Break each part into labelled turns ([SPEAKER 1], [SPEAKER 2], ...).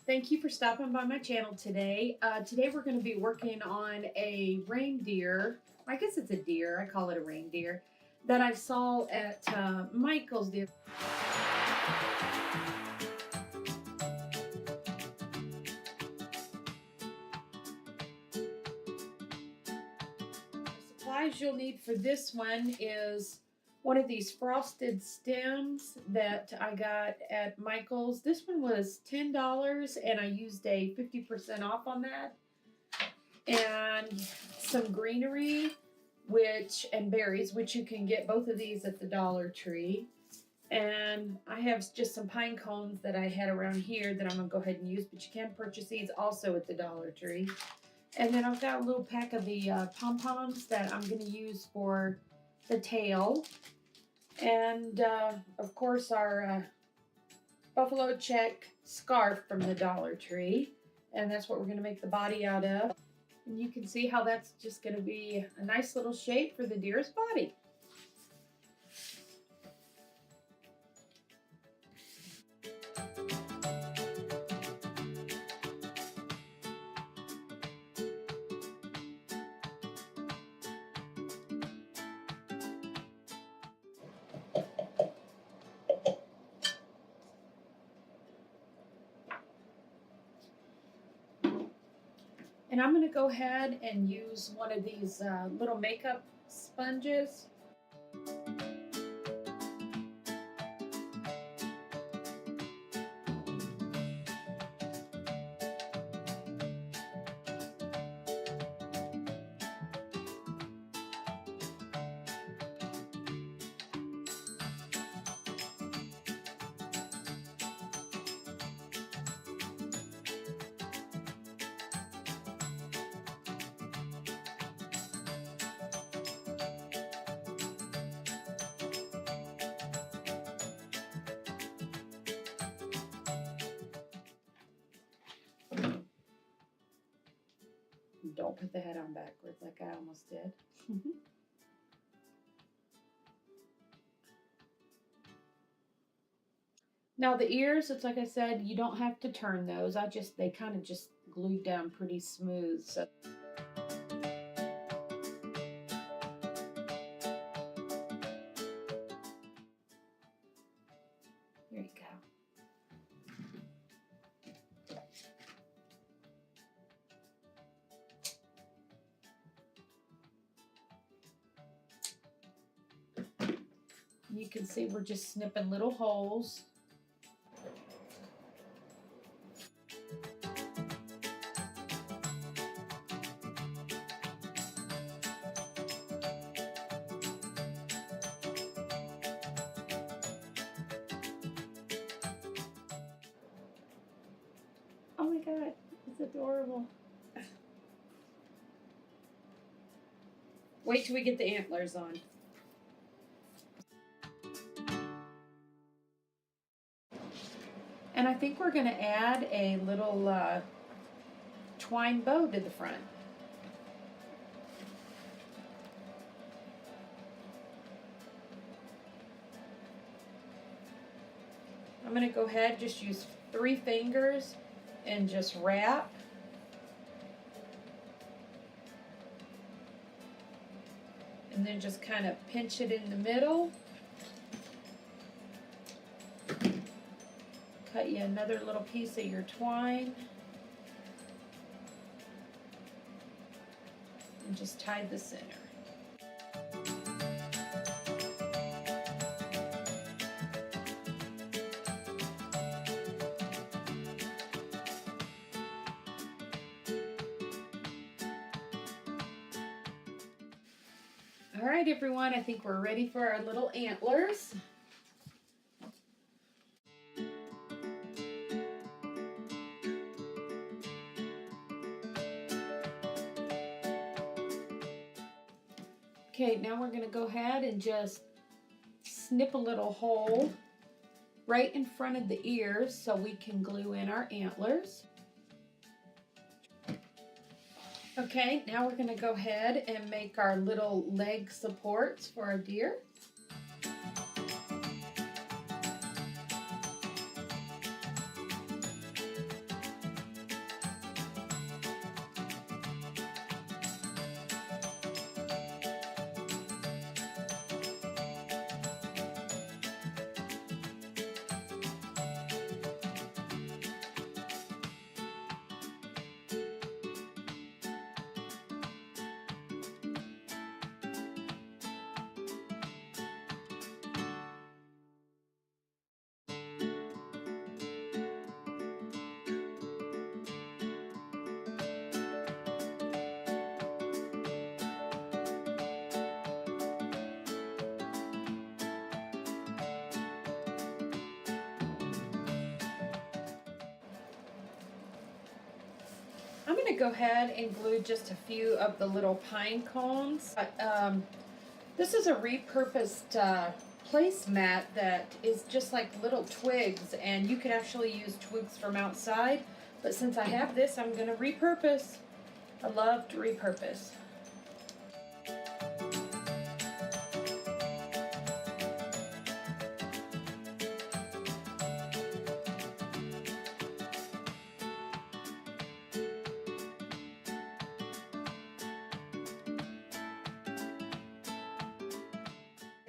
[SPEAKER 1] Thank you for stopping by my channel today. Today we're going to be working on a reindeer. I guess it's a deer. I call it a reindeer that I saw at Michael's deer. The supplies you'll need for this one is one of these frosted stems that I got at Michael's. This one was $10 and I used a 50% off on that. And some greenery, and berries, which you can get both of these at the Dollar Tree. And I have just some pine cones that I had around here that I'm gonna go ahead and use, but you can purchase these also at the Dollar Tree. And then I've got a little pack of the pom-poms that I'm gonna use for the tail. And of course our buffalo check scarf from the Dollar Tree. And that's what we're gonna make the body out of. And you can see how that's just gonna be a nice little shape for the deer's body. And I'm going to go ahead and use one of these little makeup sponges. Don't put the head on backwards like I almost did. Now the ears, it's like I said, you don't have to turn those. They kind of just glued down pretty smooth. So. There you go. You can see we're just snipping little holes. Oh my God, it's adorable. Wait till we get the antlers on. And I think we're going to add a little twine bow to the front. I'm going to go ahead, just use 3 fingers and just wrap. And then just kind of pinch it in the middle. Cut you another little piece of your twine. And just tie the center. All right, everyone, I think we're ready for our little antlers. Okay, now we're going to go ahead and just snip a little hole right in front of the ears so we can glue in our antlers. Okay, now we're going to go ahead and make our little leg supports for our deer. go ahead and glue just a few of the little pine cones. This is a repurposed placemat that is just like little twigs, and you could actually use twigs from outside, but since I have this, I'm going to repurpose. I love to repurpose.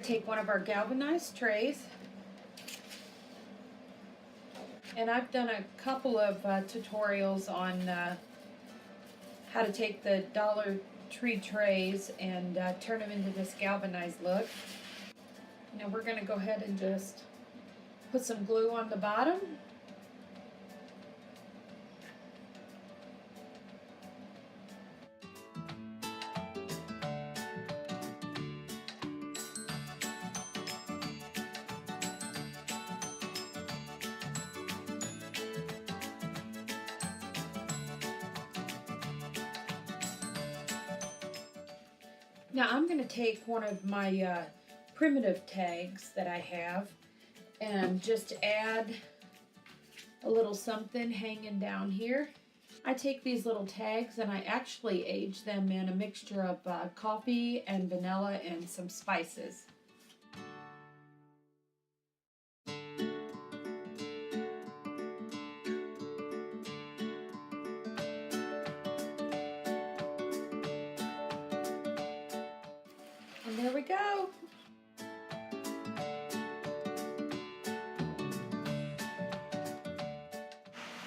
[SPEAKER 1] Take one of our galvanized trays, and I've done a couple of tutorials on how to take the Dollar Tree trays and turn them into this galvanized look. Now we're going to go ahead and just put some glue on the bottom. Now I'm going to take one of my primitive tags that I have and just add a little something hanging down here. I take these little tags and I actually age them in a mixture of coffee and vanilla and some spices. And there we go.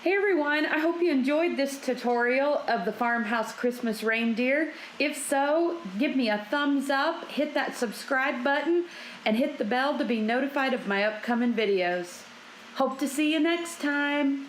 [SPEAKER 1] Hey everyone, I hope you enjoyed this tutorial of the Farmhouse Christmas reindeer. If so, give me a thumbs up, hit that subscribe button, and hit the bell to be notified of my upcoming videos. Hope to see you next time.